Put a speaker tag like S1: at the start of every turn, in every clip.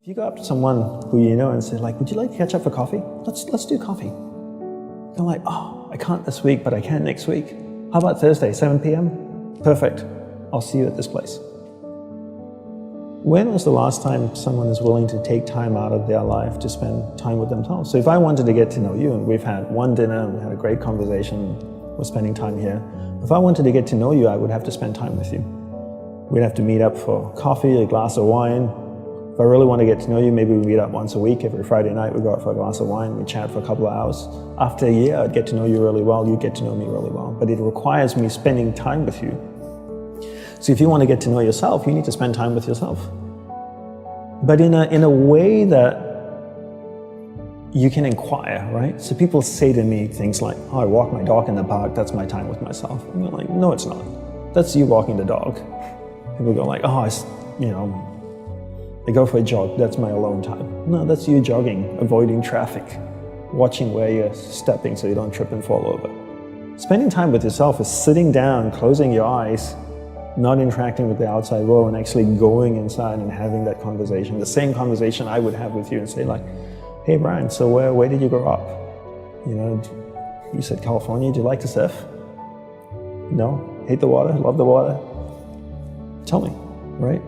S1: If you go up to someone who you know and say, like, would you like to catch up for coffee? Let's do coffee. They're like, oh, I can't this week, but I can next week. How about Thursday, 7 p.m.? Perfect. I'll see you at this place. When was the last time someone is willing to take time out of their life to spend time with themselves? So if I wanted to get to know you, and we've had one dinner, and we had a great conversation, we're spending time here. If I wanted to get to know you, I would have to spend time with you. We'd have to meet up for coffee, a glass of wine. If I really want to get to know you, maybe we meet up once a week. Every Friday night we go out for a glass of wine, we chat for a couple of hours. After a year, I'd get to know you really well, you'd get to know me really well. But it requires me spending time with you. So if you want to get to know yourself, you need to spend time with yourself. But in a way that you can inquire, right? So people say to me things like, oh, I walk my dog in the park, that's my time with myself. And I'm like, no, it's not. That's you walking the dog. People go like, oh, I go for a jog, that's my alone time. No, that's you jogging, avoiding traffic, watching where you're stepping so you don't trip and fall over. Spending time with yourself is sitting down, closing your eyes, not interacting with the outside world, and actually going inside and having that conversation. The same conversation I would have with you and say like, hey Brian, so where did you grow up? You know, you said California, do you like to surf? No? Hate the water, love the water? Tell me, right?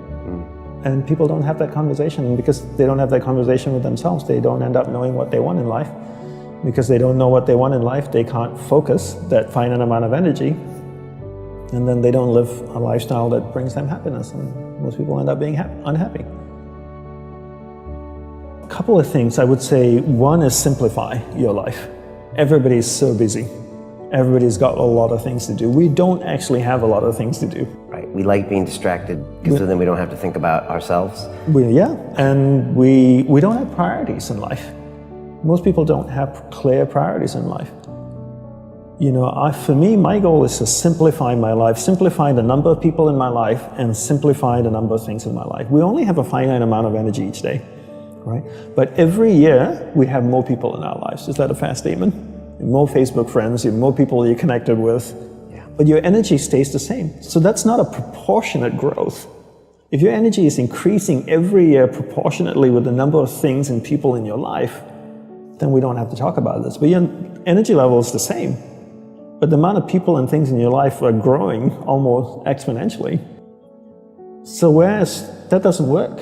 S1: And people don't have that conversation, and because they don't have that conversation with themselves, they don't end up knowing what they want in life. Because they don't know what they want in life, they can't focus that finite amount of energy, and then they don't live a lifestyle that brings them happiness, and most people end up being unhappy. A couple of things I would say. One is simplify your life. Everybody's so busy. Everybody's got a lot of things to do. We don't actually have a lot of things to do.
S2: Right, we like being distracted because then we don't have to think about ourselves.
S1: And we don't have priorities in life. Most people don't have clear priorities in life. You know, for me, my goal is to simplify my life, simplify the number of people in my life, and simplify the number of things in my life. We only have a finite amount of energy each day, right? But every year, we have more people in our lives. Is that a fair statement? More Facebook friends, you have more people you're connected with, but your energy stays the same. So that's not a proportionate growth. If your energy is increasing every year proportionately with the number of things and people in your life, then we don't have to talk about this. But your energy level is the same. But the amount of people and things in your life are growing almost exponentially. So whereas that doesn't work.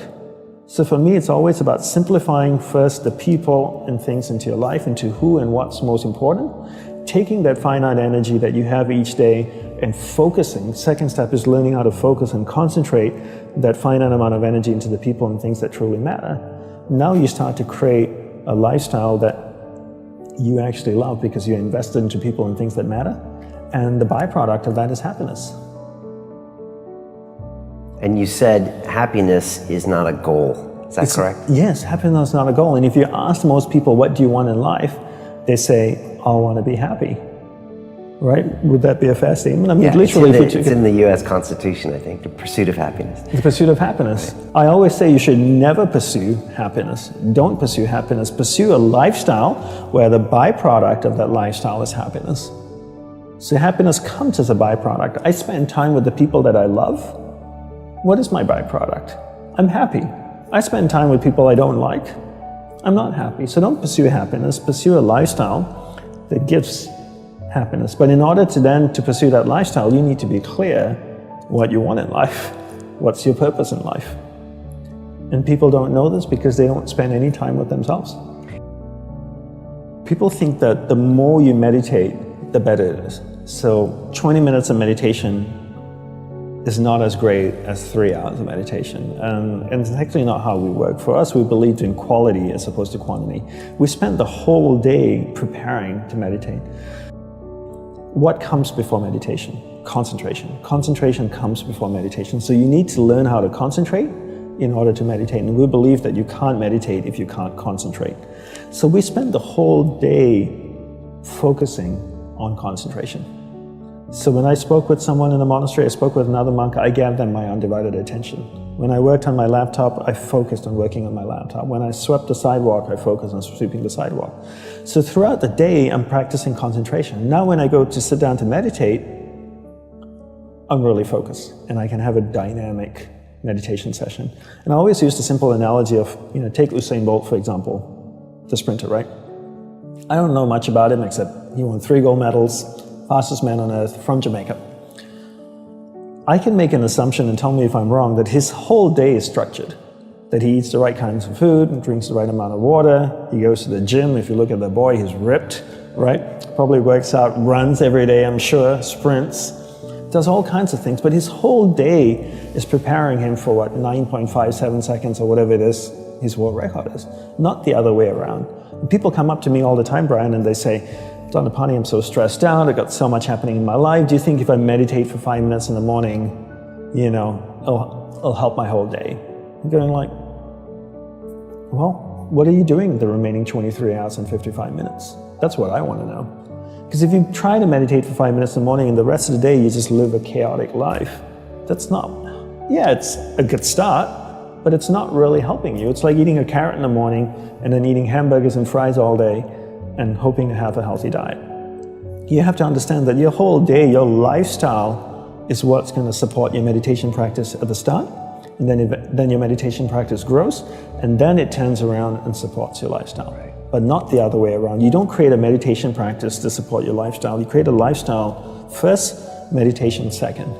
S1: So for me, it's always about simplifying first the people and things into your life, into who and what's most important, taking that finite energy that you have each day and focusing. Second step is learning how to focus and concentrate that finite amount of energy into the people and things that truly matter. Now you start to create a lifestyle that you actually love because you're invested into people and things that matter, and the byproduct of that is happiness.
S2: And you said happiness is not a goal. Is that correct?
S1: Yes, happiness is not a goal. And if you ask most people, what do you want in life? They say, I want to be happy. Right? Would that be a fair statement? I mean, literally,
S2: it's in the U.S. Constitution, I think, the pursuit of happiness.
S1: The pursuit of happiness. Right. I always say you should never pursue happiness. Don't pursue happiness. Pursue a lifestyle where the byproduct of that lifestyle is happiness. So happiness comes as a byproduct. I spend time with the people that I love. What is my byproduct? I'm happy. I spend time with people I don't like. I'm not happy. So don't pursue happiness. Pursue a lifestyle that gives happiness. But in order to pursue that lifestyle, you need to be clear what you want in life. What's your purpose in life? And people don't know this because they don't spend any time with themselves. People think that the more you meditate, the better it is. So 20 minutes of meditation is not as great as 3 hours of meditation. And it's actually not how we work. For us, we believed in quality as opposed to quantity. We spent the whole day preparing to meditate. What comes before meditation? Concentration. Concentration comes before meditation. So you need to learn how to concentrate in order to meditate. And we believe that you can't meditate if you can't concentrate. So we spend the whole day focusing on concentration. So when I spoke with someone in the monastery, I spoke with another monk, I gave them my undivided attention. When I worked on my laptop, I focused on working on my laptop. When I swept the sidewalk, I focused on sweeping the sidewalk. So throughout the day, I'm practicing concentration. Now when I go to sit down to meditate, I'm really focused, and I can have a dynamic meditation session. And I always use the simple analogy of, take Usain Bolt, for example, the sprinter, right? I don't know much about him except he won 3 gold medals, fastest man on earth from Jamaica. I can make an assumption, and tell me if I'm wrong, that his whole day is structured. That he eats the right kinds of food and drinks the right amount of water. He goes to the gym. If you look at the boy, he's ripped, right? Probably works out, runs every day, I'm sure, sprints, does all kinds of things. But his whole day is preparing him for 9.57 seconds or whatever it is his world record is, not the other way around. And people come up to me all the time, Brian, and they say, Dhanapani, I'm so stressed out. I've got so much happening in my life. Do you think if I meditate for 5 minutes in the morning, it'll help my whole day? I'm going like, well, what are you doing the remaining 23 hours and 55 minutes? That's what I want to know. Because if you try to meditate for 5 minutes in the morning and the rest of the day you just live a chaotic life, that's not, it's a good start, but it's not really helping you. It's like eating a carrot in the morning and then eating hamburgers and fries all day and hoping to have a healthy diet. You have to understand that your whole day, your lifestyle is what's going to support your meditation practice at the start. And then your meditation practice grows, and then it turns around and supports your lifestyle. But not the other way around. You don't create a meditation practice to support your lifestyle. You create a lifestyle first, meditation second.